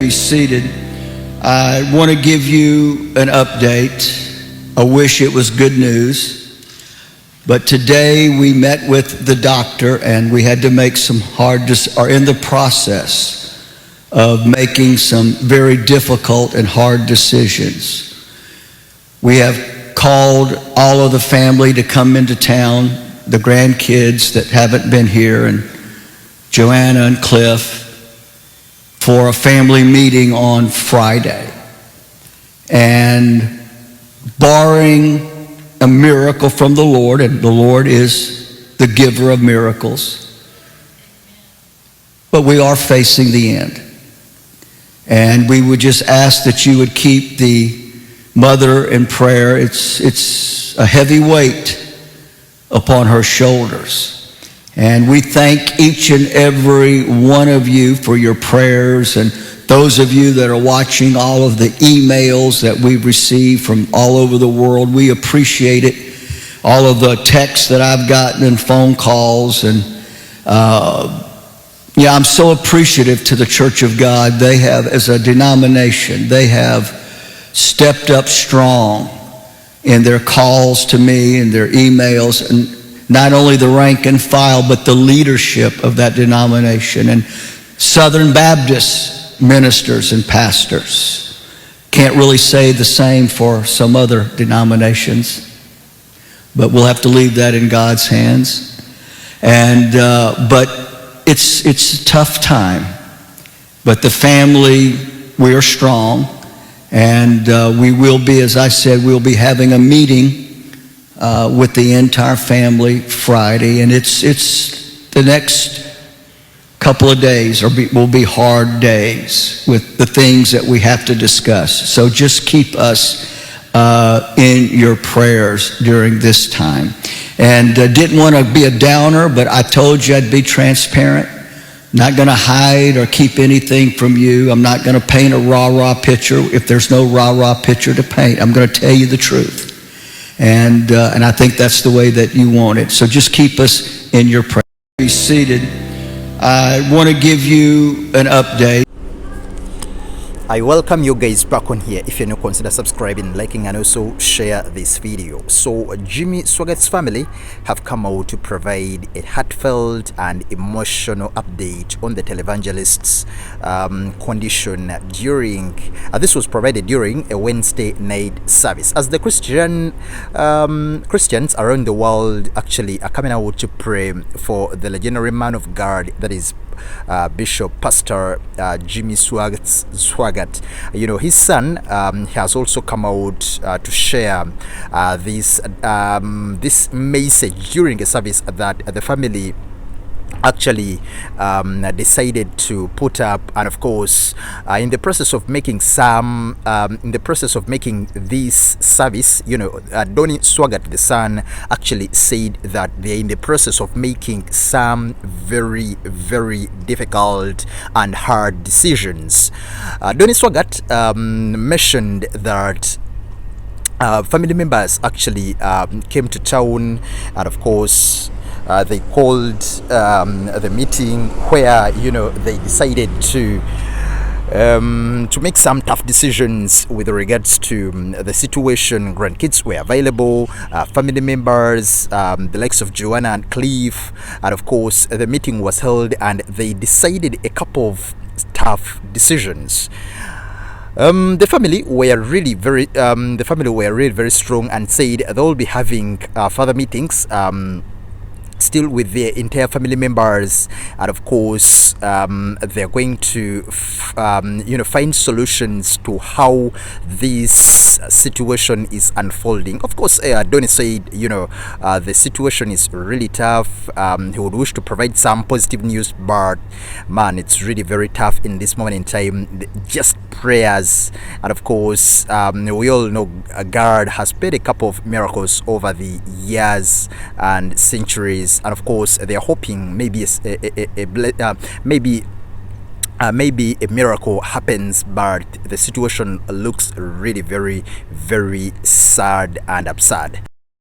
Be seated. I want to give you an update. I wish it was good news, but today we met with the doctor and we had to make some are in the process of making some very difficult and hard decisions. We have called all of the family to come into town, the grandkids that haven't been here, and Joanna and Cliff, for a family meeting on Friday. And barring a miracle from the Lord, and the Lord is the giver of miracles, but we are facing the end. And we would just ask that you would keep the mother in prayer. It's a heavy weight upon her shoulders. And we thank each and every one of you for your prayers, and those of you that are watching all of the emails that we've received from all over the world. We appreciate it. All of the texts that I've gotten and phone calls. And I'm so appreciative to the Church of God. They have, as a denomination, they have stepped up strong in their calls to me and their emails, and not only the rank and file, but the leadership of that denomination and Southern Baptist ministers and pastors. Can't really say the same for some other denominations, but we'll have to leave that in God's hands. And but it's a tough time. But the family, we are strong, and we will be, as I said, we'll be having a meeting with the entire family Friday, and it's the next couple of days will be hard days with the things that we have to discuss. So just keep us in your prayers during this time. And didn't want to be a downer, but I told you I'd be transparent. Not going to hide or keep anything from you. I'm not going to paint a rah-rah picture if there's no rah-rah picture to paint. I'm going to tell you the truth. And I think that's the way that you want it. So just keep us in your prayer. Be seated. I want to give you an update. I welcome you guys back on here. If you're new, consider subscribing, liking, and also share this video. So Donnie Swaggart's family have come out to provide a heartfelt and emotional update on the televangelist's condition during this was provided during a Wednesday night service, as the Christians around the world actually are coming out to pray for the legendary man of God, that is Bishop Pastor Donnie Swaggart. You know, his son has also come out to share this message during a service that the family actually decided to put up. And of course, in the process of making this service, Donnie Swaggart, the son, actually said that they're in the process of making some very, very difficult and hard decisions. Donnie Swaggart mentioned that family members actually came to town, and of course they called the meeting where they decided to make some tough decisions with regards to the situation. Grandkids were available, family members, the likes of Joanna and Cliff, and of course the meeting was held and they decided a couple of tough decisions. The family were really very strong and said they'll be having further meetings still with their entire family members, and of course they're going to find solutions to how this situation is unfolding. Of course, Donnie said the situation is really tough. He would wish to provide some positive news, but man, it's really very tough in this moment in time. Just prayers, and of course we all know God has paid a couple of miracles over the years and centuries. And of course they are hoping maybe maybe a miracle happens, but the situation looks really very, very sad and absurd.